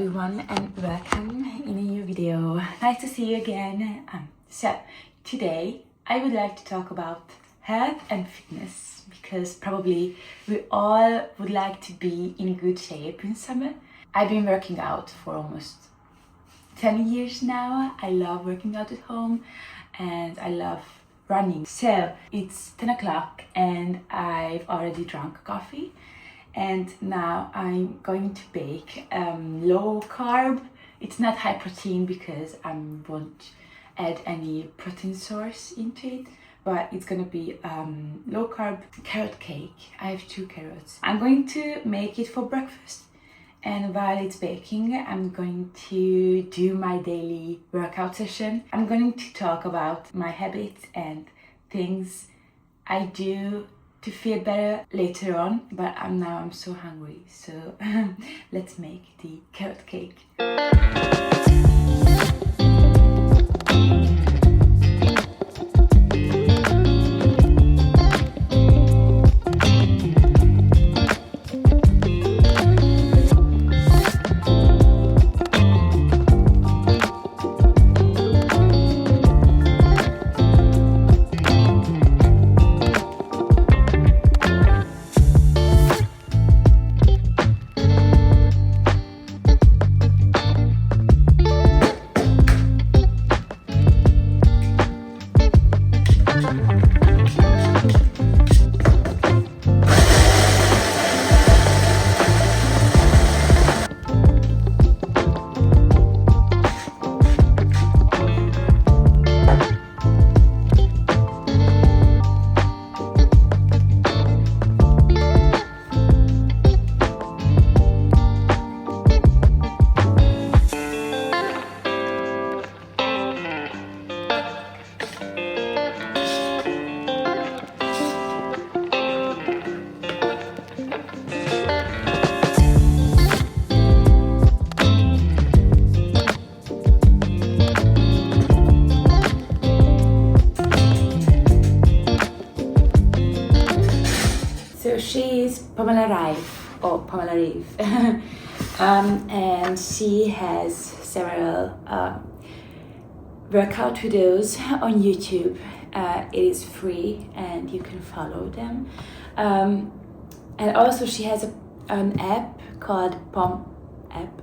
everyone and welcome in a new video. Nice to see you again. So today I would like to talk about health and fitness because probably we all would like to be in good shape in summer. I've been working out for almost 10 years now. I love working out at home and I love running. So it's 10 o'clock and I've already drunk coffee. And now I'm going to bake low carb. It's not high protein because I won't add any protein source into it, but it's gonna be low carb carrot cake. I have 2 carrots. I'm going to make it for breakfast, and while it's baking I'm going to do my daily workout session. I'm going to talk about my habits and things I do to feel better later on, but now I'm so hungry, so let's make the carrot cake. So she's Pamela Reif, or Pamela Reif, and she has several workout videos on YouTube. It is free and you can follow them. And also she has an app called Pom app,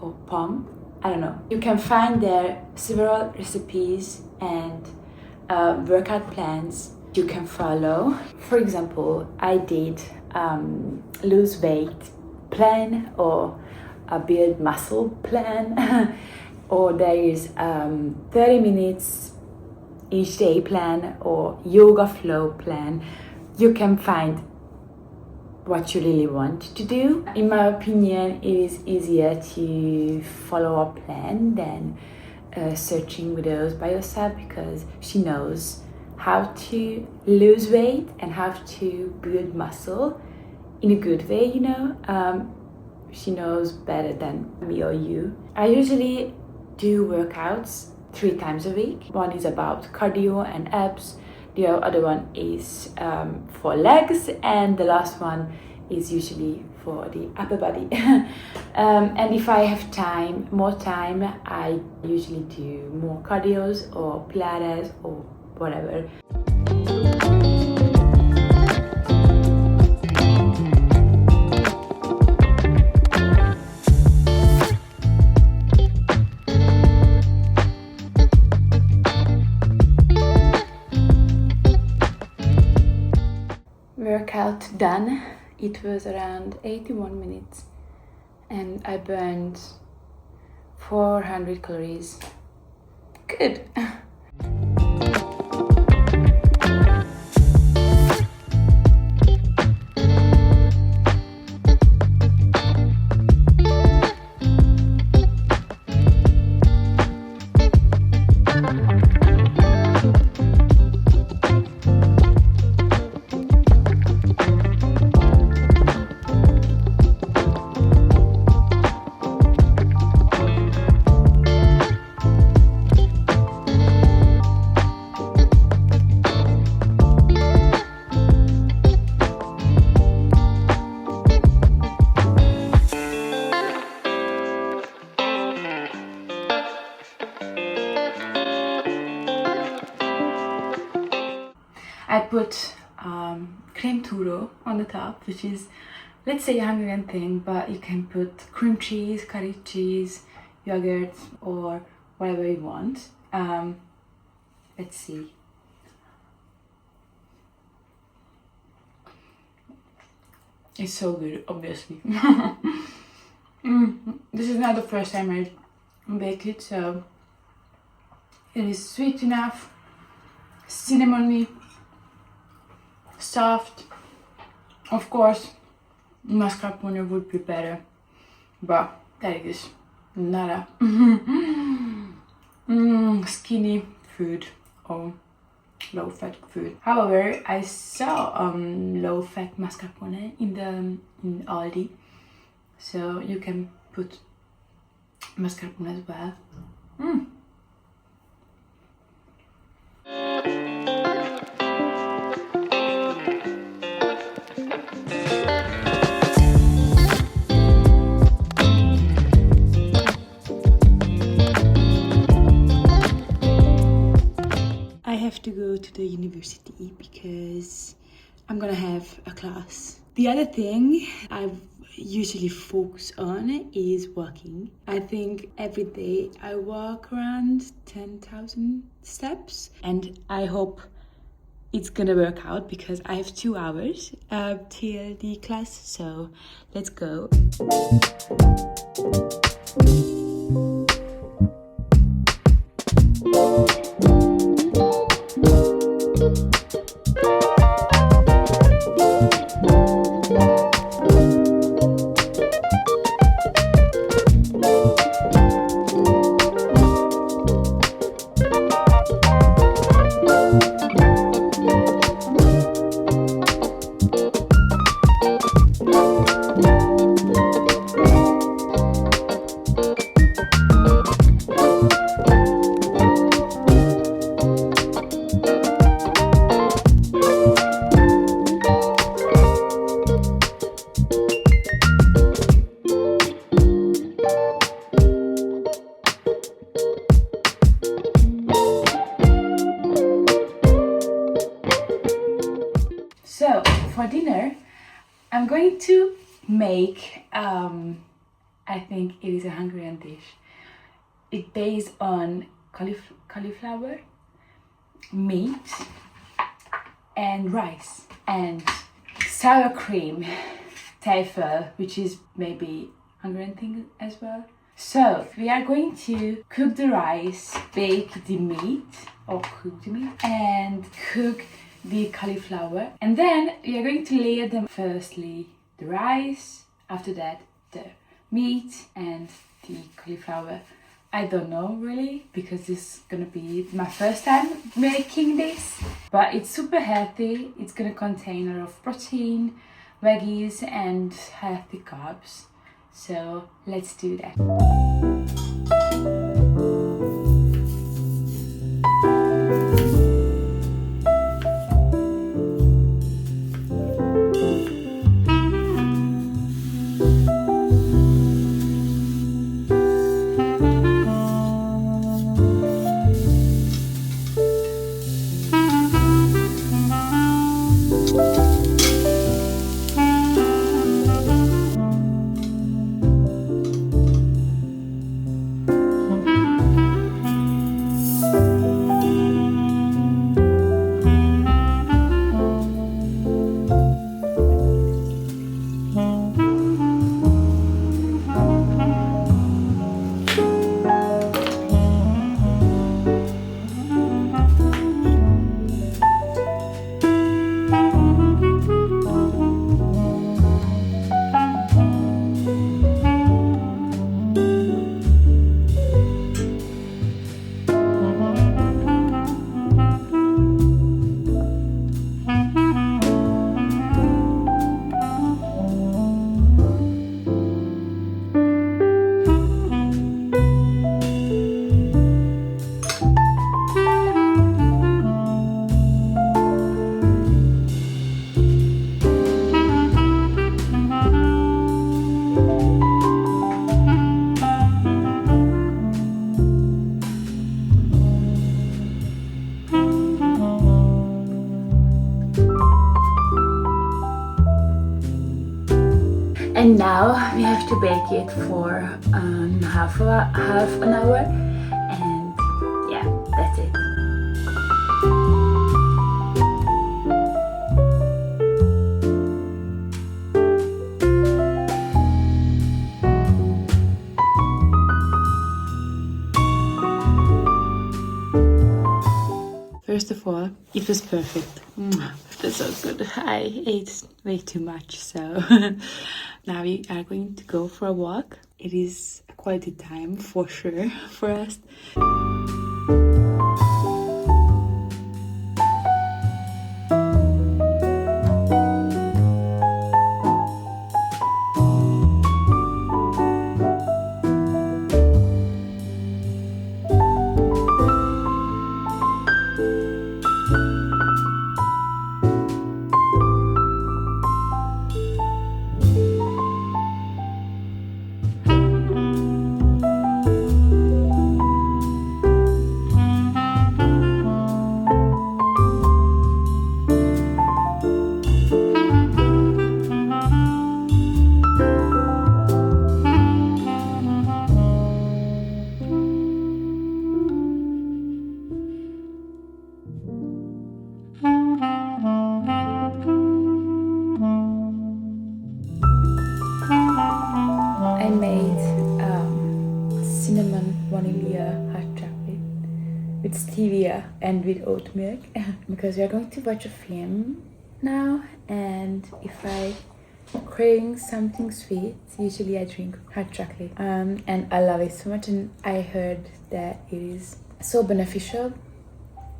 or Pom, I don't know. You can find there several recipes and workout plans you can follow. For example, I did lose weight plan or a build muscle plan or there is 30 minutes each day plan or yoga flow plan. You can find what you really want to do. In my opinion, it is easier to follow a plan than searching videos by yourself, because she knows how to lose weight and how to build muscle in a good way, you know. She knows better than me or you. I usually do workouts 3 times a week. One is about cardio and abs, the other one is for legs, and the last one is usually for the upper body. And if I have more time, I usually do more cardios or Pilates or whatever. Workout done. It was around 81 minutes and I burned 400 calories. Good. I put creme turo on the top, which is, let's say, a Hungarian thing, but you can put cream cheese, cottage cheese, yogurt, or whatever you want. Let's see. It's so good, obviously. This is not the first time I bake it, so it is sweet enough, cinnamony, soft. Of course, mascarpone would be better, but that is not a skinny food or low-fat food. However, I saw low-fat mascarpone in Aldi, so you can put mascarpone as well. I have to go to the university because I'm gonna have a class. The other thing I usually focus on is walking. I think every day I walk around 10,000 steps, and I hope it's gonna work out because I have 2 hours till the class, so let's go. So for dinner, I'm going to make, I think it is a Hungarian dish. It's based on cauliflower, meat, and rice, and sour cream, tejföl, which is maybe Hungarian thing as well. So we are going to cook the rice, bake the meat, and cook the cauliflower, and then we are going to layer them. Firstly the rice, after that the meat and the cauliflower. I don't know really, because this is gonna be my first time making this, but it's super healthy. It's gonna contain a lot of protein, veggies, and healthy carbs. So let's do that. now we have to bake it for half an hour, and yeah, that's it. First of all, it was perfect. That's so good. I ate way too much, so now we are going to go for a walk. It is a quality time for sure for us. I made cinnamon vanilla hot chocolate with stevia and with oat milk because we are going to watch a film now, and if I craving something sweet, usually I drink hot chocolate, and I love it so much, and I heard that it is so beneficial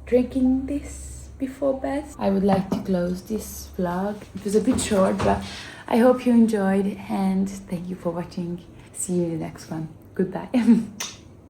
drinking this before bed. I would like to close this vlog. It was a bit short, but I hope you enjoyed, and thank you for watching. See you in the next one. Goodbye.